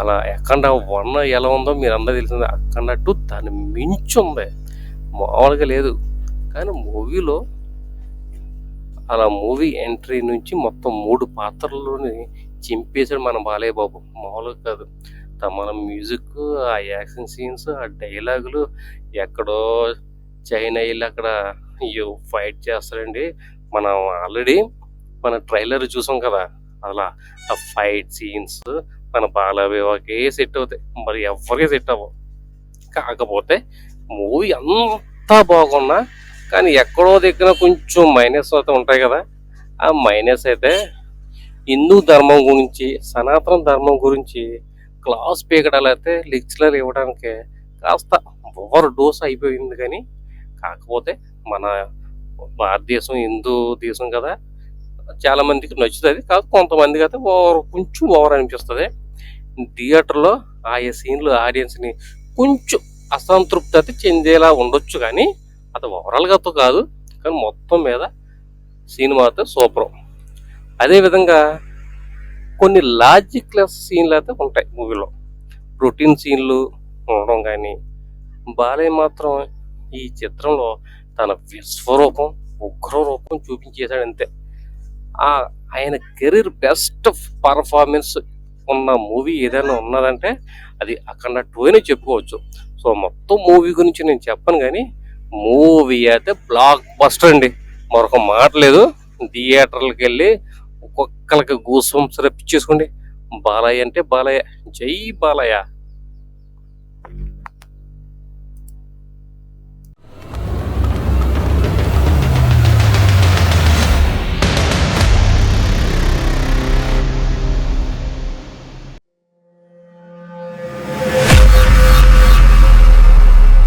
అలా అఖండ 1 ఎలా ఉందో మీరు అందరూ తెలిసిందే. అఖండ 2 దాన్ని మించి ఉంది, మామూలుగా లేదు. కానీ మూవీలో అలా మూవీ ఎంట్రీ నుంచి మొత్తం 3 పాత్రల్లోని చింపేశాడు మన బాలయ్య బాబు, మామూలుగా కాదు. మన మ్యూజిక్, ఆ యాక్షన్ సీన్స్, ఆ డైలాగులు, ఎక్కడో చైనా వెళ్ళి అక్కడ ఫైట్ చేస్తారండి. మనం ఆల్రెడీ మన ట్రైలర్ చూసాం కదా, అలా ఆ ఫైట్ సీన్స్ మన బాలయ్యకే సెట్ అవుతాయి, మరి ఎవరికి సెట్ అవ్వవు. కాకపోతే మూవీ అంతా బాగున్నా కానీ ఎక్కడో దగ్గర కొంచెం మైనస్ అయితే ఉంటాయి కదా. ఆ మైనస్ అయితే హిందూ ధర్మం గురించి, సనాతన ధర్మం గురించి క్లాస్ పీకడాలు అయితే లెక్చరర్ ఇవ్వడానికి కాస్త ఓవర్ డోస్ అయిపోయింది. కానీ కాకపోతే మన భారతదేశం హిందూ దేశం కదా, చాలా మందికి నచ్చుతుంది. కాకపోతే కొంతమందికి అయితే కొంచెం ఓవర్ అనిపిస్తుంది. థియేటర్లో ఆయా సీన్లు ఆడియన్స్ని కొంచెం అసంతృప్తి అయితే చెందేలా ఉండొచ్చు, కానీ అది ఓవరాల్గా కాదు. కానీ మొత్తం మీద సినిమా అయితే సూపర్. అదేవిధంగా కొన్ని లాజిక్లెస్ సీన్లు అయితే ఉంటాయి మూవీలో, రొటీన్ సీన్లు ఉండడం. కానీ బాలయ్య మాత్రం ఈ చిత్రంలో తన విశ్వరూపం, ఉగ్రరూపం చూపించేశాడు అంతే. ఆయన కెరీర్ బెస్ట్ పర్ఫార్మెన్స్ ఉన్న మూవీ ఏదైనా ఉన్నదంటే అది అఖండ 2 అని చెప్పుకోవచ్చు. సో మొత్తం మూవీ గురించి నేను చెప్పను, కానీ మూవీ అయితే బ్లాక్ బస్టర్ అండి, మరొక మాట లేదు. థియేటర్లకు వెళ్ళి ఒక్కొక్కరికి గూస్ బంప్స్ రప్పించేసుకోండి. బాలయ్య అంటే బాలయ్య, జై బాలయ్య.